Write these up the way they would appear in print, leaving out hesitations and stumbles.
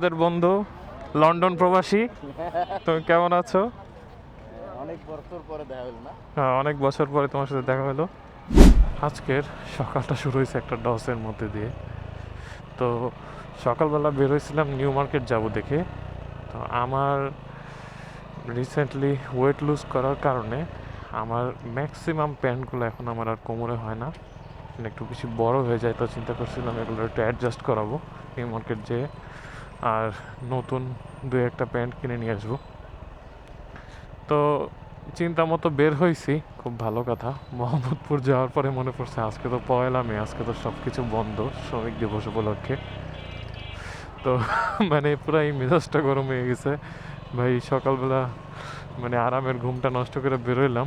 আমাদের বন্ধু লন্ডন প্রবাসী, তুমি কেমন আছো? অনেক বছর পরে দেখা হলো না। হ্যাঁ, অনেক বছর পরে তোমার সাথে দেখা হলো। আজকের সকালটা শুরু হয়েছে একটা ডসের মধ্যে দিয়ে। তো সকালবেলা বেরোইছিলাম নিউ মার্কেট যাব দেখে। তো আমার রিসেন্টলি ওয়েট লুজ করার কারণে আমার ম্যাক্সিমাম প্যান্টগুলো এখন আমার আর কোমরে হয় না, মানে একটু বেশি বড় হয়ে যায়। তো চিন্তা করছিলাম এগুলো একটু অ্যাডজাস্ট করাবো নিউ মার্কেট যেয়ে, আর নতুন দু একটা প্যান্ট কিনে নিয়ে আসবো। তো চিন্তা মতো বের হয়েছি, খুব ভালো কথা। মোহাম্মদপুর যাওয়ার পরে মনে পড়ছে আজকে তো পয়লা মে, আজকে তো সব কিছু বন্ধ শ্রমিক দিবস উপলক্ষে। তো মানে পুরো এই মেজাজটা গরম হয়ে গেছে ভাই। সকালবেলা মানে আরামের ঘুমটা নষ্ট করে বেরোইলাম,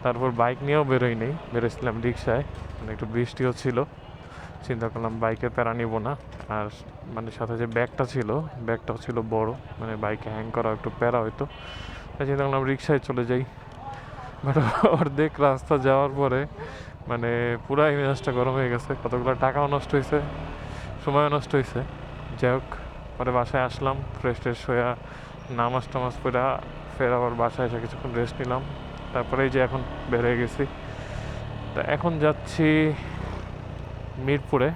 তারপর বাইক নিয়েও বেরোই নেই, বেরোইছিলাম রিক্সায়। মানে একটু বৃষ্টিও ছিল, চিন্তা করলাম বাইকে প্যারা নিব না। আর মানে সাথে যে ব্যাগটা ছিল, ব্যাগটাও ছিল বড়, মানে বাইকে হ্যাং করা একটু প্যারা হইতো। তাই চিন্তা করলাম রিক্সায় চলে যাই। বাট অর্ধেক রাস্তা যাওয়ার পরে মানে পুরাই মেজাজটা গরম হয়ে গেছে, কতগুলো টাকাও নষ্ট হয়েছে, সময়ও নষ্ট হয়েছে। যাই হোক, পরে বাসায় আসলাম, ফ্রেশ ট্রেশ হয়ে নামাজ টামাজ করে ফের আবার বাসায় এসে কিছুক্ষণ রেস্ট নিলাম। তারপরে এই যে এখন বের হয়ে গেছি। তা এখন যাচ্ছি মিরপুরে।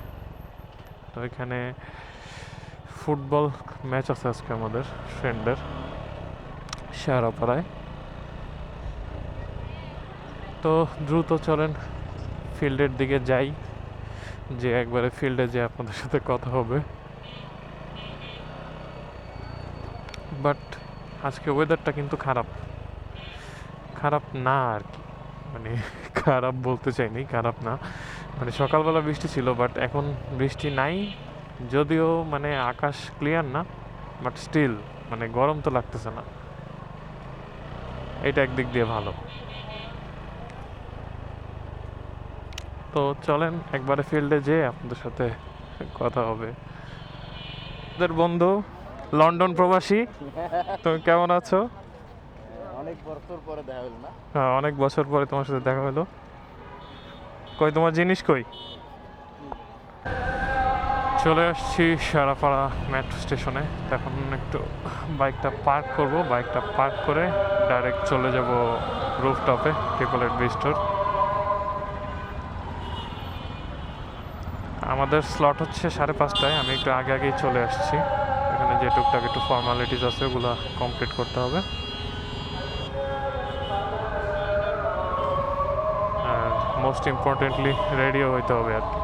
তো এখানে ফুটবল ম্যাচ আছে আজকে আমাদের ফ্রেন্ডের শেয়ারাপাড়ায়। তো দ্রুত চলেন ফিল্ডের দিকে যাই, যে একবারে ফিল্ডে যে আপনাদের সাথে কথা হবে। বাট আজকে ওয়েদারটা কিন্তু খারাপ, খারাপ না আর কি, মানে খারাপ বলতে চাইনি, খারাপ না। মানে সকালবেলা বৃষ্টি ছিল, বাট এখন বৃষ্টি নাই, যদিও মানে আকাশ ক্লিয়ার না, বাট স্টিল মানে গরম তো লাগতেছে না। এটা একদিক দিয়ে ভালো। তো চলেন একবারে ফিল্ডে যেয়ে আপনাদের সাথে কথা হবে। আমাদের বন্ধু লন্ডন প্রবাসী, তুমি কেমন আছো? অনেক বছর পরে দেখা হলো না। হ্যাঁ, অনেক বছর পরে তোমার সাথে দেখা হলো। কই তোমার জিনিস কই? চলে আসছি শেয়ারাপাড়া মেট্রো স্টেশনে। এখন একটু বাইকটা পার্ক করব, বাইকটা পার্ক করে ডাইরেক্ট চলে যাব রুফটপে, ট্রিপল এইট বিস্টোর। আমাদের স্লট হচ্ছে 5:30টায়, আমি একটু আগে আগেই চলে আসছি। এখানে যে টুকটাক একটু ফর্মালিটিস আছে ওগুলো কমপ্লিট করতে হবে, আর মোস্ট ইম্পর্টেন্টলি রেডিও হইতে হবে আর কি।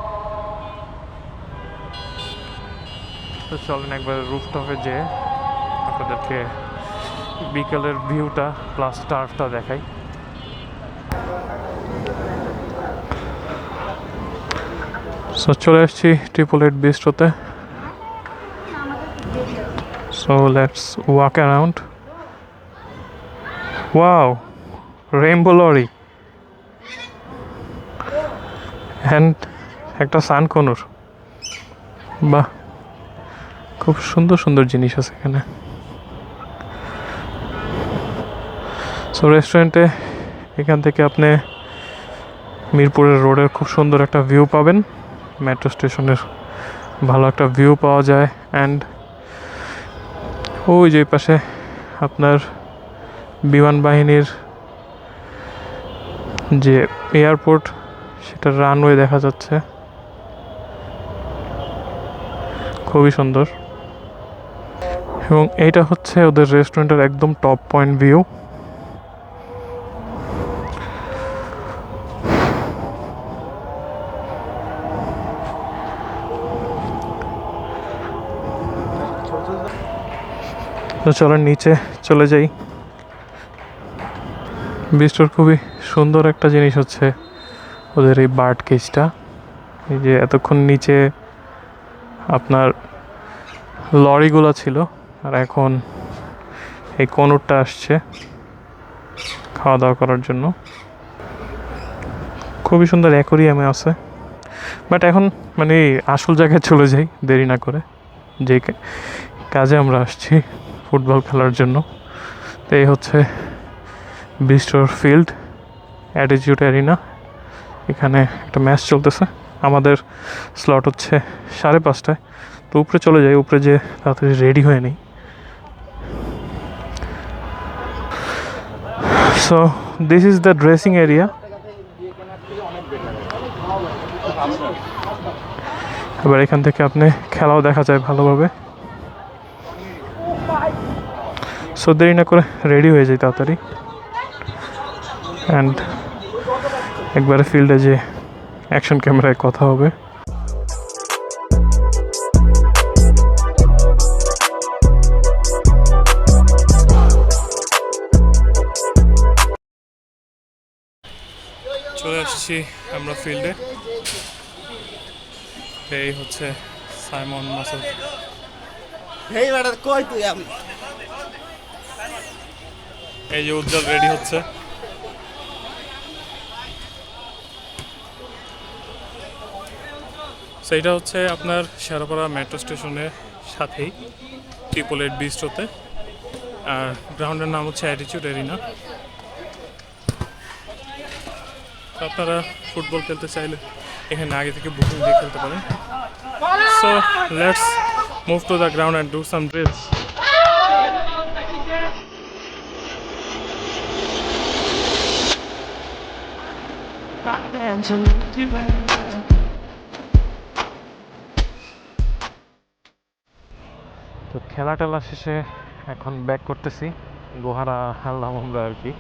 তো চলেন একবার রুফটপে যেয়ে আপনাদেরকে বিকেলের ভিউটা প্লাস টার্ফটা দেখাই। সো চলে আসছি ট্রিপল এইট বিস্ট্রোতে। So let's walk around. Wow, rainbow lory and একটা সানকনুর। বাহ, খুব সুন্দর সুন্দর জিনিস আছে এখানে। সো রেস্টুরেন্টে এখান থেকে আপনি মিরপুরের রোডের খুব সুন্দর একটা ভিউ পাবেন, মেট্রো স্টেশনের ভালো একটা ভিউ পাওয়া যায়। অ্যান্ড ওই যে পাশে আপনার বিমান বাহিনীর যে এয়ারপোর্ট, সেটার রানওয়ে দেখা যাচ্ছে, খুবই সুন্দর। এবং এইটা হচ্ছে ওদের রেস্টুরেন্টের একদম টপ পয়েন্ট ভিউ। তো চলেন নিচে চলে যাই। বিস্টোর খুবই সুন্দর একটা জিনিস হচ্ছে ওদের এই বার্ড কেজটা। এই যে এতক্ষণ নিচে আপনার লরিগুলো ছিল, আর এখন এই কনুরটা আসছে খাওয়া দাওয়া করার জন্য। খুবই সুন্দর অ্যাকোরিয়ামে আছে। বাট এখন মানে আসল জায়গায় চলে যাই দেরি না করে, যে কাজে আমরা আসছি ফুটবল খেলার জন্য। তো এই হচ্ছে বিস্টোর ফিল্ড, অ্যাটিটিউড অ্যারিনা। এখানে একটা ম্যাচ চলতেছে, আমাদের স্লট হচ্ছে 5:30টায়। তো উপরে চলে যাই, উপরে যে তাড়াতাড়ি রেডি হয়ে নিই। So this is the dressing area. এবার এখান থেকে আপনি খেলাও দেখা যায় ভালোভাবে। সো দেরি না করে রেডি হয়ে যাই তাড়াতাড়ি, অ্যান্ড একবারে ফিল্ডে যে অ্যাকশন ক্যামেরায় কথা হবে। চলে আসছি আমরা ফিল্ডে। এই হচ্ছে সাইমন মাসুদ। এই বেটা কই তুই আমি এই যে উজ্জ্বল রেডি হচ্ছে। সেইটা হচ্ছে আপনার শেরাপাড়া মেট্রো স্টেশনের সাথেই ট্রিপল 8 বিস্ট্রোতে। আর গ্রাউন্ডের নাম হচ্ছে অ্যাটিটিউড এরিনা। আপনারা ফুটবল খেলতে চাইলে এখানে আগে থেকে বুকিং দিয়ে খেলতে পারেন। So let's move to the ground and do some drills. তো খেলা টেলা শেষে এখন ব্যাক করতেছি, গোহারা হারলাম আমরা আর কি।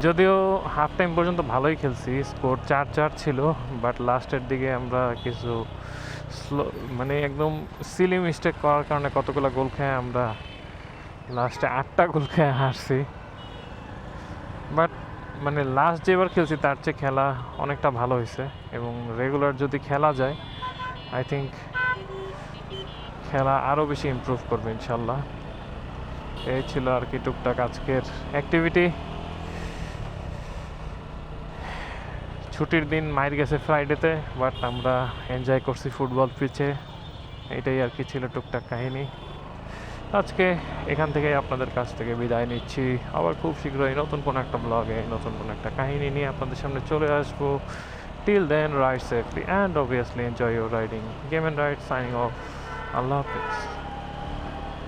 যদিও হাফ টাইম পর্যন্ত ভালোই খেলছি, স্কোর 4-4 ছিল, বাট লাস্টের দিকে আমরা কিছু স্লো মানে একদম সিলি মিস্টেক করার কারণে কতগুলো গোল খেয়ে আমরা লাস্টে 8টা গোল খেয়ে হারছি। বাট মানে লাস্ট যেবার খেলছি তার চেয়ে খেলা অনেকটা ভালো হয়েছে, এবং রেগুলার যদি খেলা যায় আই থিঙ্ক খেলা আরও বেশি ইমপ্রুভ করবে ইনশাল্লাহ। এই ছিল আর কি টুকটাক আজকের অ্যাক্টিভিটি। ছুটির দিন মাইর গেছে ফ্রাইডেতে, বাট আমরা এনজয় করছি ফুটবল পিচে। এটাই আর কি ছিল টুকটাক কাহিনী। আজকে এখান থেকে আপনাদের কাছ থেকে বিদায় নিচ্ছি। আবার খুব শীঘ্রই নতুন কোনো একটা ব্লগে নতুন কোনো একটা কাহিনী নিয়ে আপনাদের সামনে চলে আসবো। Till then, ride safely and obviously enjoy your riding. Game and ride signing off. আল্লাহ হাফিজ।